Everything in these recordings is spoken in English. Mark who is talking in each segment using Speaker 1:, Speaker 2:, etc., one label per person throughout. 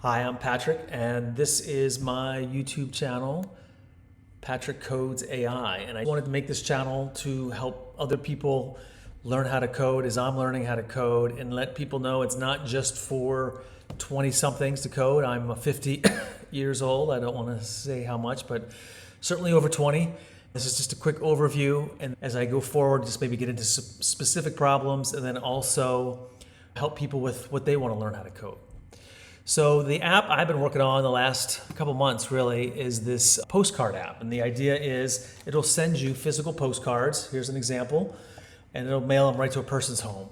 Speaker 1: Hi, I'm Patrick, and this is my YouTube channel, PatrickCodes.ai. And I wanted to make this channel to help other people learn how to code as I'm learning how to code, and let people know it's not just for 20-somethings to code. I'm 50 years old. I don't want to say how much, but certainly over 20. This is just a quick overview, and as I go forward, just maybe get into specific problems, and then also help people with what they want to learn how to code. So the app I've been working on the last couple months really is this postcard app. And the idea is it'll send you physical postcards. Here's an example. And it'll mail them right to a person's home.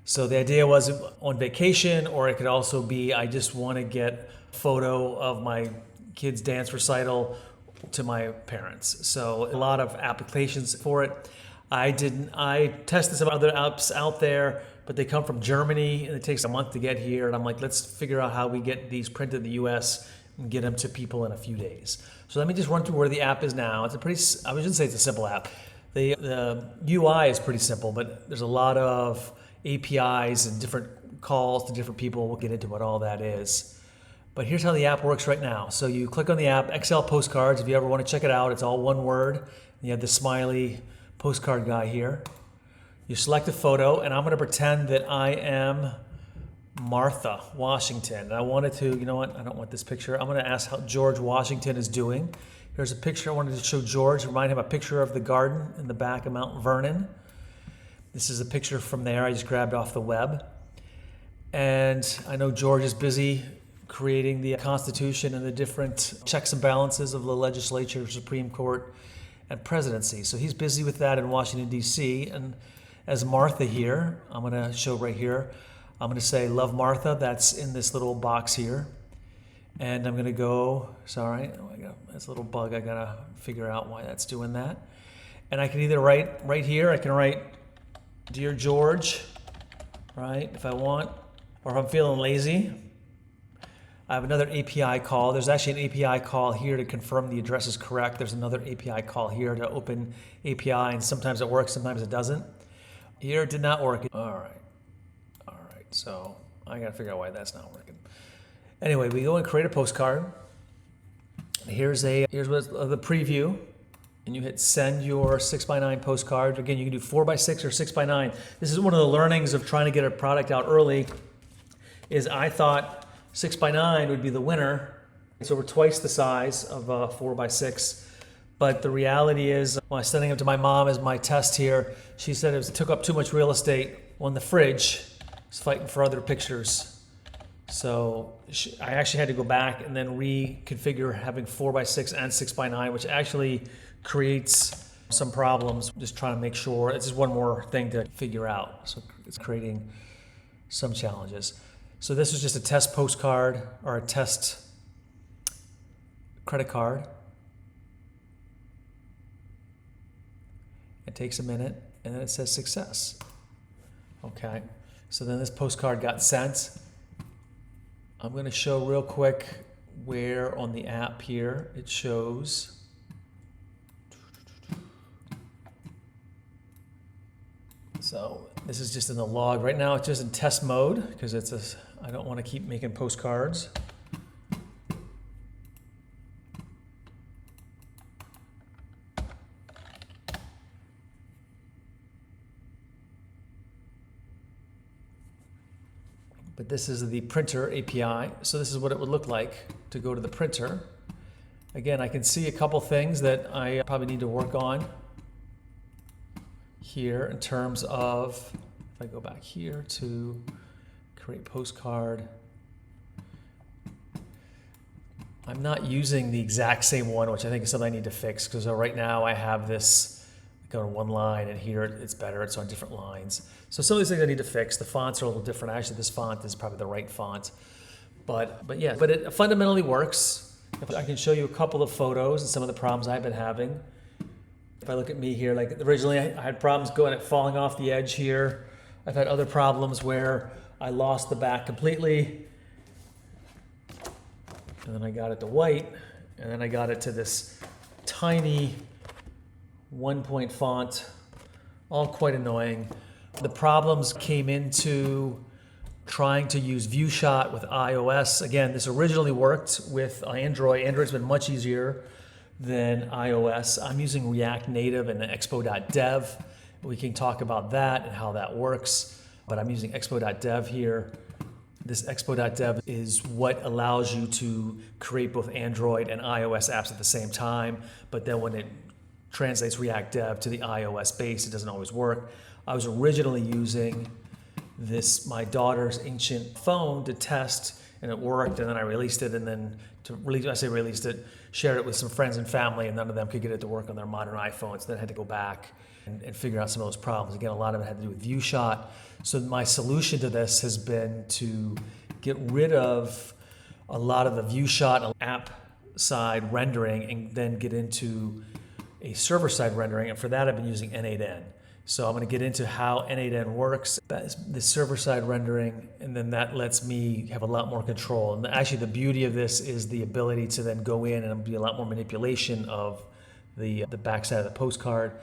Speaker 1: So the idea was on vacation, or it could also be I just want to get a photo of my kid's dance recital to my parents. So a lot of applications for it. I tested some other apps out there, but they come from Germany and it takes a month to get here. And I'm like, let's figure out how we get these printed in the US and get them to people in a few days. So let me just run through where the app is now. It's a pretty, I shouldn't say it's a simple app. The UI is pretty simple, but there's a lot of APIs and different calls to different people. We'll get into what all that is. But here's how the app works right now. So you click on the app, XL Postcards. If you ever want to check it out, it's all one word. You have the smiley postcard guy here. You select a photo, and I'm going to pretend that I am Martha Washington. And I wanted to, you know what, I don't want this picture. I'm going to ask how George Washington is doing. Here's a picture I wanted to show George, remind him a picture of the garden in the back of Mount Vernon. This is a picture from there I just grabbed off the web. And I know George is busy creating the Constitution and the different checks and balances of the legislature, Supreme Court, and presidency. So he's busy with that in Washington, D.C. And as Martha here, I'm going to show right here, I'm going to say love Martha. That's in this little box here. And I'm going to go, sorry, oh, I got this little bug. I got to figure out why that's doing that. And I can either write right here, I can write Dear George, right, if I want, or if I'm feeling lazy. I have another API call. There's actually an API call here to confirm the address is correct. There's another API call here to open API, and sometimes it works, sometimes it doesn't. Here it did not work. All right. So I got to figure out why that's not working. Anyway, we go and create a postcard. Here's what's the preview, and you hit send your 6x9 postcard. Again, you can do 4x6 or 6x9. This is one of the learnings of trying to get a product out early. Is I thought 6x9 would be the winner. It's over twice the size of 4x6. But the reality is, when I was sending it to my mom as my test here, she said it took up too much real estate on the fridge. It's fighting for other pictures. So I actually had to go back and then reconfigure having 4x6 and 6x9, which actually creates some problems. Just trying to make sure, it's just one more thing to figure out. So it's creating some challenges. So this was just a test postcard or a test credit card. It takes a minute, and then it says success. Okay, so then this postcard got sent. I'm going to show real quick where on the app here it shows. So this is just in the log. Right now it's just in test mode because I don't want to keep making postcards. But this is the printer API. So this is what it would look like to go to the printer. Again, I can see a couple things that I probably need to work on here in terms of, if I go back here to create postcard, I'm not using the exact same one, which I think is something I need to fix, because right now I have this go to one line, and here it's better, it's on different lines. So some of these things I need to fix. The fonts are a little different. Actually, this font is probably the right font. But it fundamentally works. If I can show you a couple of photos and some of the problems I've been having. If I look at me here, like originally I had problems falling off the edge here. I've had other problems where I lost the back completely. And then I got it to white, and then I got it to this tiny 1-point font, all quite annoying. The problems came into trying to use ViewShot with iOS. Again, this originally worked with Android. Android's been much easier than iOS. I'm using React Native and Expo.dev. We can talk about that and how that works, but I'm using Expo.dev here. This Expo.dev is what allows you to create both Android and iOS apps at the same time, but then when it translates React Dev to the iOS base, it doesn't always work. I was originally using my daughter's ancient phone to test, and it worked, and then I released it, and then shared it with some friends and family, and none of them could get it to work on their modern iPhones. Then I had to go back and figure out some of those problems. Again, a lot of it had to do with ViewShot. So my solution to this has been to get rid of a lot of the ViewShot app side rendering and then get into a server side rendering. And for that, I've been using N8N. So I'm going to get into how N8N works. That is the server side rendering, and then that lets me have a lot more control. And actually the beauty of this is the ability to then go in and be a lot more manipulation of the backside of the postcard.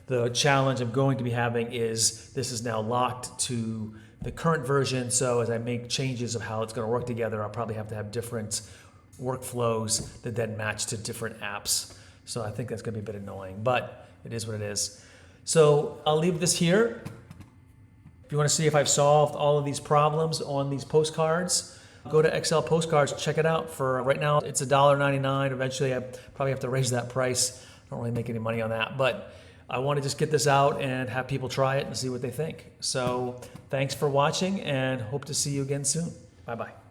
Speaker 1: The challenge I'm going to be having is this is now locked to the current version. So as I make changes of how it's going to work together, I'll probably have to have different workflows that then match to different apps. So I think that's going to be a bit annoying, but it is what it is. So I'll leave this here. If you want to see if I've solved all of these problems on these postcards, go to XL Postcards, check it out. For right now, it's $1.99. Eventually, I probably have to raise that price. I don't really make any money on that, but I want to just get this out and have people try it and see what they think. So thanks for watching, and hope to see you again soon. Bye-bye.